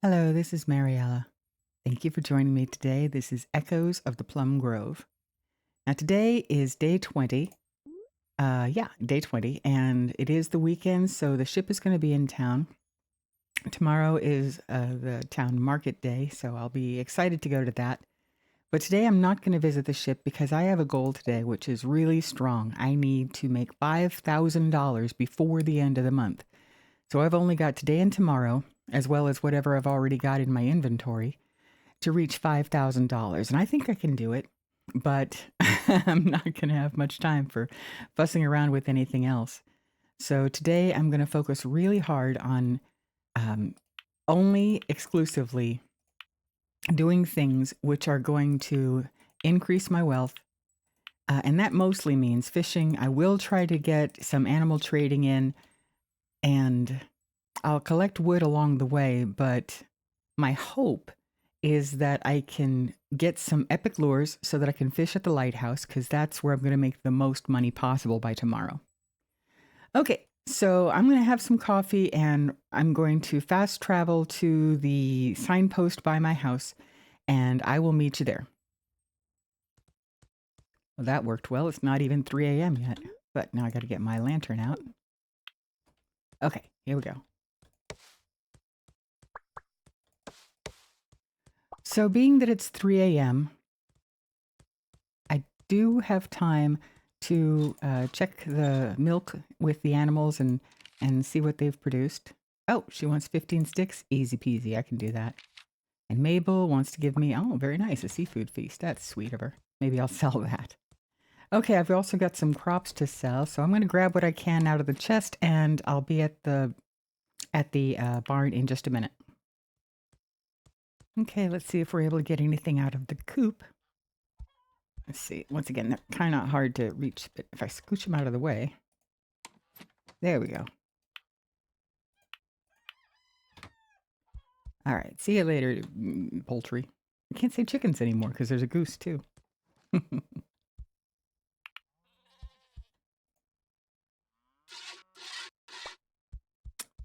Hello, this is Mariella. Thank you for joining me today. This is Echoes of the Plum Grove. Now, today is day 20. Day 20, and it is the weekend, so the ship is going to be in town. Tomorrow is the town market day, so I'll be excited to go to that. But today I'm not going to visit the ship because I have a goal today, which is really strong. I need to make $5,000 before the end of the month. So I've only got today and tomorrow, as well as whatever I've already got in my inventory, to reach $5,000. And I think I can do it, but I'm not going to have much time for fussing around with anything else. So today I'm going to focus really hard on um, only exclusively doing things which are going to increase my wealth. And that mostly means fishing. I will try to get some animal trading in, and I'll collect wood along the way, but my hope is that I can get some epic lures so that I can fish at the lighthouse, because that's where I'm going to make the most money possible by tomorrow. Okay, so I'm going to have some coffee and I'm going to fast travel to the signpost by my house, and I will meet you there. Well, that worked well. It's not even 3 a.m. yet, but now I got to get my lantern out. Okay, here we go. So, being that it's 3 a.m., I do have time to check the milk with the animals and see what they've produced. Oh, she wants 15 sticks. Easy peasy. I can do that. And Mabel wants to give me, oh, very nice, a seafood feast. That's sweet of her. Maybe I'll sell that. Okay, I've also got some crops to sell, so I'm going to grab what I can out of the chest, and I'll be at the barn in just a minute. Okay, let's see if we're able to get anything out of the coop. Let's see. Once again, they're kind of hard to reach, but if I scooch them out of the way, there we go. All right. See you later, poultry. I can't say chickens anymore because there's a goose too.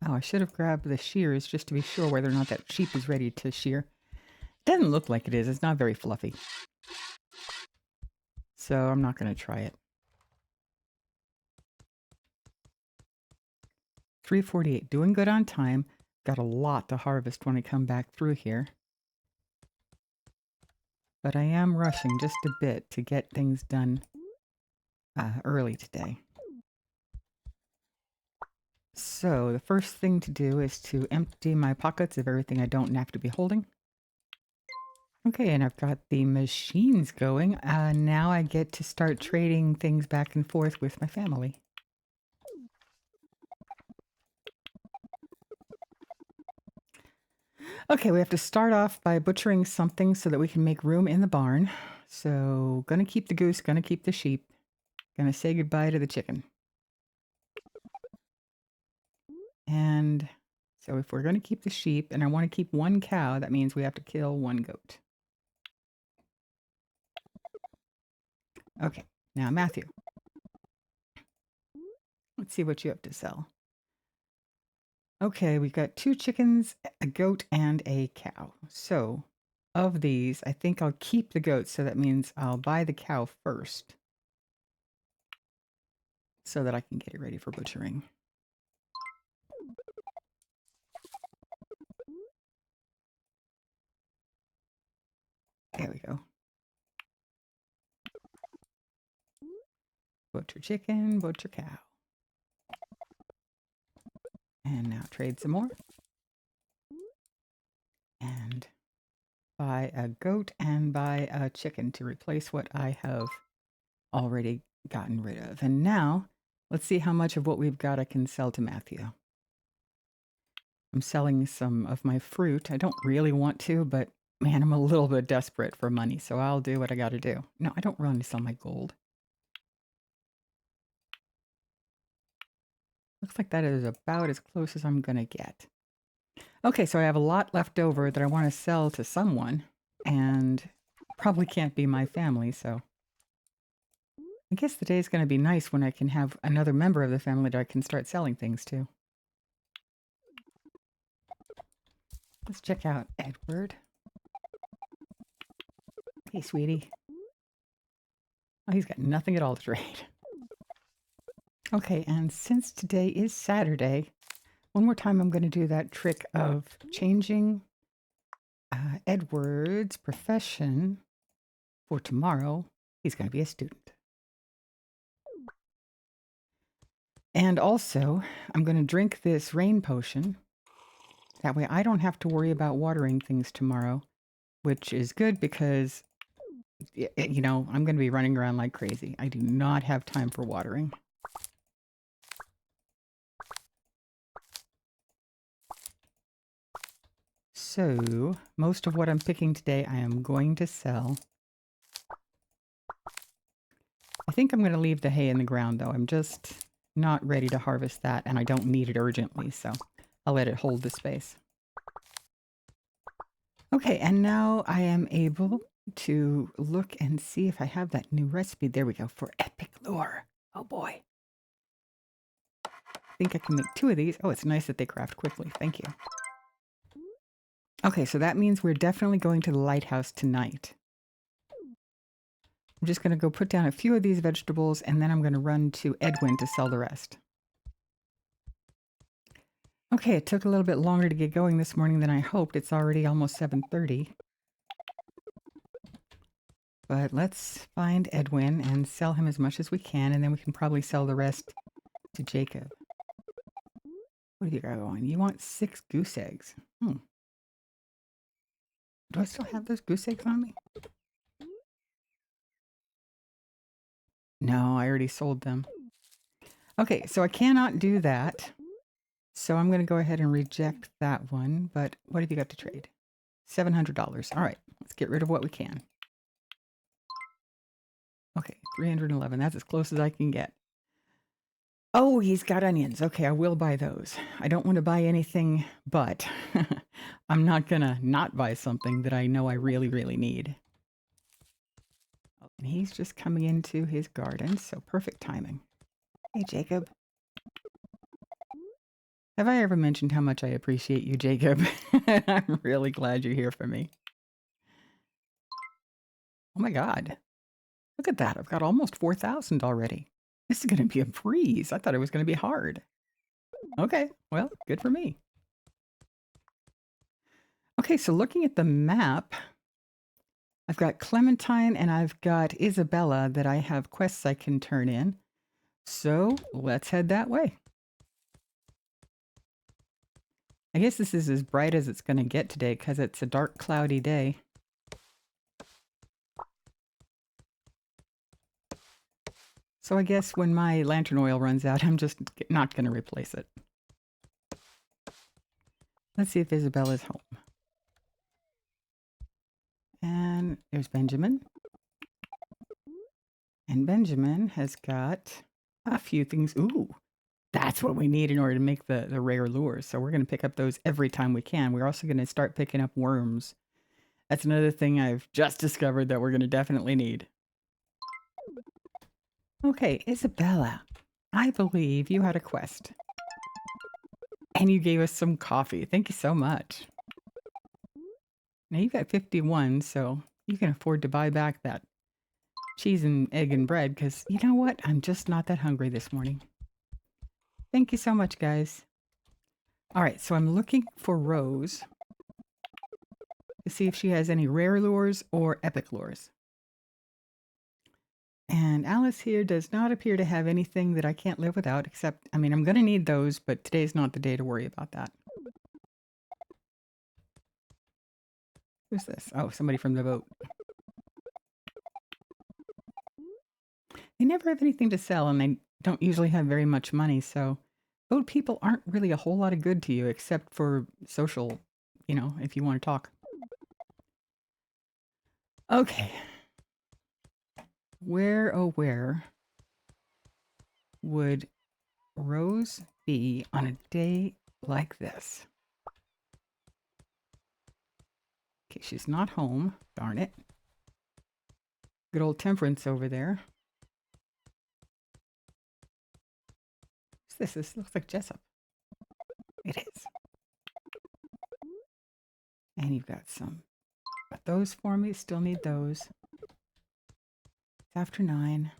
Oh, I should have grabbed the shears just to be sure whether or not that sheep is ready to shear. It doesn't look like it is. It's not very fluffy. So I'm not going to try it. 3:48. Doing good on time. Got a lot to harvest when I come back through here. But I am rushing just a bit to get things done early today. So the first thing to do is to empty my pockets of everything I don't have to be holding. Okay, and I've got the machines going. Now I get to start trading things back and forth with my family. Okay, we have to start off by butchering something so that we can make room in the barn. So, gonna keep the goose, gonna keep the sheep, gonna say goodbye to the chicken. And so, if we're gonna keep the sheep and I want to keep one cow, that means we have to kill one goat. Okay, now Matthew, let's see what you have to sell. Okay, we've got 2 chickens, a goat, and a cow. So, of these, I think I'll keep the goat, so that means I'll buy the cow first so that I can get it ready for butchering. There we go. Butcher chicken, butcher cow. And now trade some more. And buy a goat and buy a chicken to replace what I have already gotten rid of. And now, let's see how much of what we've got I can sell to Matthew. I'm selling some of my fruit. I don't really want to, but man, I'm a little bit desperate for money, so I'll do what I got to do. No, I don't want to sell my gold. Looks like that is about as close as I'm going to get. Okay, so I have a lot left over that I want to sell to someone, and probably can't be my family, so I guess the day is going to be nice when I can have another member of the family that I can start selling things to. Let's check out Edward. Hey, sweetie. Oh, he's got nothing at all to trade. Okay, and since today is Saturday, one more time I'm going to do that trick of changing Edward's profession for tomorrow. He's going to be a student. And also, I'm going to drink this rain potion. That way I don't have to worry about watering things tomorrow, which is good because, you know, I'm going to be running around like crazy. I do not have time for watering. So, most of what I'm picking today I am going to sell. I think I'm going to leave the hay in the ground, though. I'm just not ready to harvest that, and I don't need it urgently, so I'll let it hold the space. Okay, and now I am able to look and see if I have that new recipe. There we go, for epic lure. Oh boy. I think I can make 2 of these. Oh, it's nice that they craft quickly. Thank you. Okay, so that means we're definitely going to the lighthouse tonight. I'm just going to go put down a few of these vegetables, and then I'm going to run to Edwin to sell the rest. Okay, it took a little bit longer to get going this morning than I hoped. It's already almost 7:30. But let's find Edwin and sell him as much as we can, and then we can probably sell the rest to Jacob. What have you got going? You want 6 goose eggs. Do I still have those goose eggs on me? No, I already sold them. Okay, so I cannot do that. So I'm going to go ahead and reject that one. But what have you got to trade? $700. All right, let's get rid of what we can. Okay, 311. That's as close as I can get. Oh, he's got onions. Okay, I will buy those. I don't want to buy anything, but I'm not going to not buy something that I know I really, really need. And he's just coming into his garden, so perfect timing. Hey, Jacob. Have I ever mentioned how much I appreciate you, Jacob? I'm really glad you're here for me. Oh my God. Look at that. I've got almost 4,000 already. This is going to be a breeze. I thought it was going to be hard. Okay, well, good for me. Okay, so looking at the map, I've got Clementine and I've got Isabella that I have quests I can turn in. So let's head that way. I guess this is as bright as it's going to get today because it's a dark, cloudy day. So I guess when my lantern oil runs out, I'm just not going to replace it. Let's see if Isabella's home. And there's Benjamin. And Benjamin has got a few things. Ooh, that's what we need in order to make the rare lures. So we're going to pick up those every time we can. We're also going to start picking up worms. That's another thing I've just discovered that we're going to definitely need. Okay, Isabella, I believe you had a quest. And you gave us some coffee. Thank you so much. Now you've got 51, so you can afford to buy back that cheese and egg and bread because you know what? I'm just not that hungry this morning. Thank you so much, guys. All right, so I'm looking for Rose to see if she has any rare lures or epic lures. And Alice here does not appear to have anything that I can't live without, except, I mean, I'm going to need those, but today's not the day to worry about that. Who's this? Oh, somebody from the boat. They never have anything to sell, and they don't usually have very much money, so boat people aren't really a whole lot of good to you, except for social, you know, if you want to talk. Okay. Where, oh where would Rose be on a day like this? Okay, she's not home. Darn it. Good old Temperance over there. What's this? This looks like Jessup. It is. And you've got those for me. Still need those. It's after 9.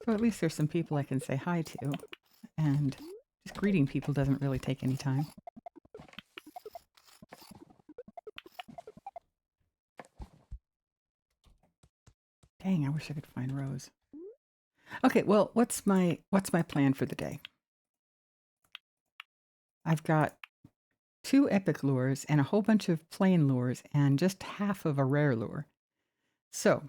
So at least there's some people I can say hi to. And just greeting people doesn't really take any time. Dang, I wish I could find Rose. Okay, well, what's my plan for the day? I've got 2 epic lures and a whole bunch of plain lures and just half of a rare lure. So,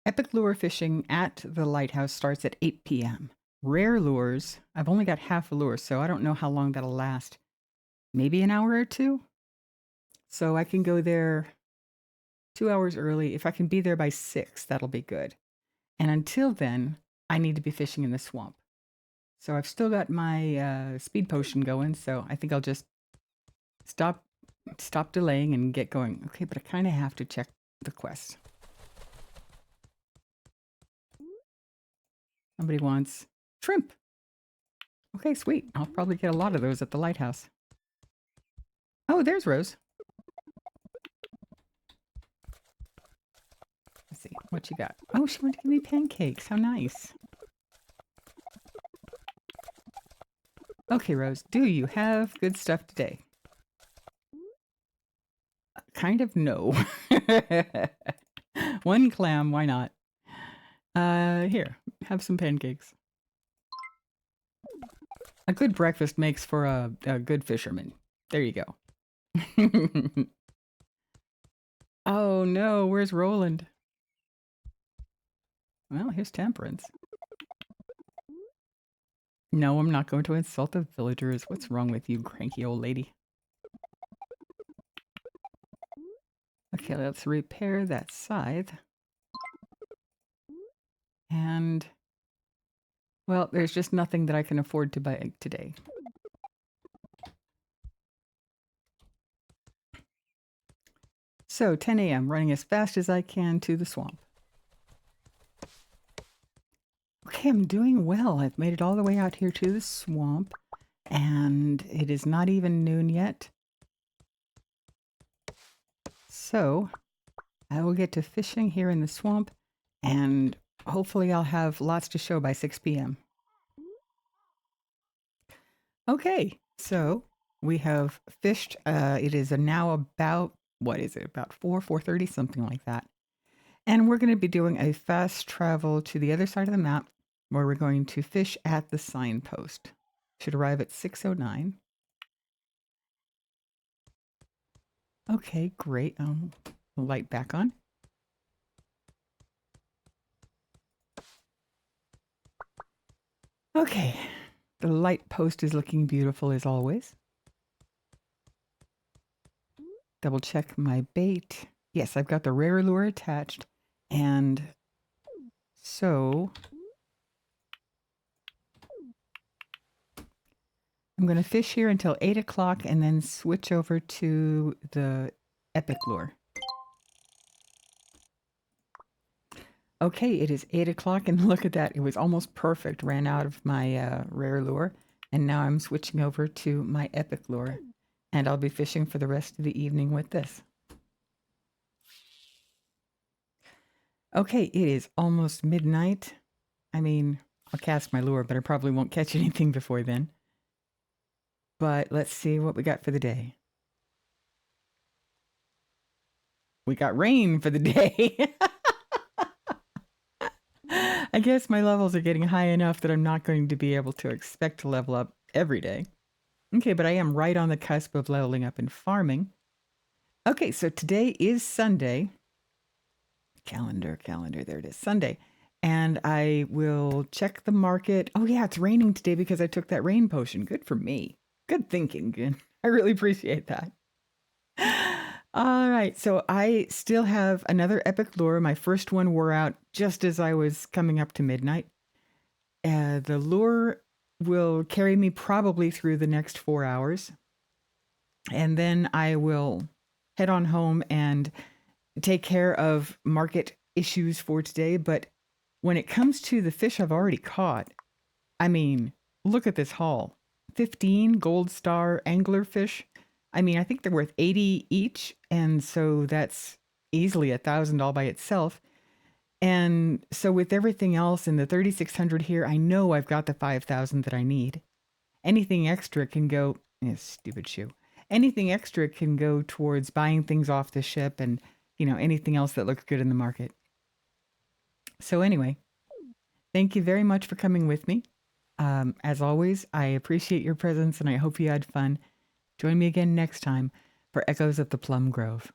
epic lure fishing at the lighthouse starts at 8 p.m. Rare lures, I've only got half a lure, so I don't know how long that'll last. Maybe an hour or 2? So I can go there 2 hours early. If I can be there by 6, that'll be good. And until then, I need to be fishing in the swamp. So I've still got my speed potion going, so I think I'll just stop delaying and get going. Okay, but I kind of have to check the quest. Somebody wants shrimp. Okay, sweet. I'll probably get a lot of those at the lighthouse. Oh, there's Rose. Let's see what you got. Oh, she wanted to give me pancakes. How nice. Okay, Rose, do you have good stuff today? Kind of no. 1 clam, why not? Here, have some pancakes. A good breakfast makes for a good fisherman. There you go. Oh no, where's Roland? Well, here's Temperance. No, I'm not going to insult the villagers. What's wrong with you, cranky old lady? Okay, let's repair that scythe. And, well, there's just nothing that I can afford to buy today. So, 10 a.m., running as fast as I can to the swamp. Okay, I'm doing well. I've made it all the way out here to the swamp, and it is not even noon yet. So, I will get to fishing here in the swamp, and hopefully I'll have lots to show by 6 p.m. Okay, so we have fished. It is now about, what is it, about 4:30, something like that. And we're going to be doing a fast travel to the other side of the map where we're going to fish at the signpost. Should arrive at 6:09. Okay, great. Light back on. Okay, the light post is looking beautiful as always. Double check my bait. Yes, I've got the rare lure attached. And so I'm going to fish here until 8 o'clock and then switch over to the epic lure. Okay, it is 8 o'clock and look at that. It was almost perfect. Ran out of my rare lure. And now I'm switching over to my epic lure. And I'll be fishing for the rest of the evening with this. Okay, it is almost midnight. I mean, I'll cast my lure, but I probably won't catch anything before then. But let's see what we got for the day. We got rain for the day. I guess my levels are getting high enough that I'm not going to be able to expect to level up every day. Okay, but I am right on the cusp of leveling up in farming. Okay, so today is Sunday. Calendar, there it is, Sunday. And I will check the market. Oh yeah, it's raining today because I took that rain potion. Good for me. Good thinking. I really appreciate that. All right, so I still have another epic lure. My first one wore out just as I was coming up to midnight. The lure will carry me probably through the next 4 hours. And then I will head on home and take care of market issues for today. But when it comes to the fish I've already caught, I mean, look at this haul. 15 gold star anglerfish. I mean, I think they're worth 80 each, and so that's easily 1,000 all by itself. And so with everything else in the 3,600 here, I know I've got the 5,000 that I need. Anything extra can go, stupid shoe. Anything extra can go towards buying things off the ship and, anything else that looks good in the market. So anyway, thank you very much for coming with me. As always, I appreciate your presence and I hope you had fun. Join me again next time for Echoes of the Plum Grove.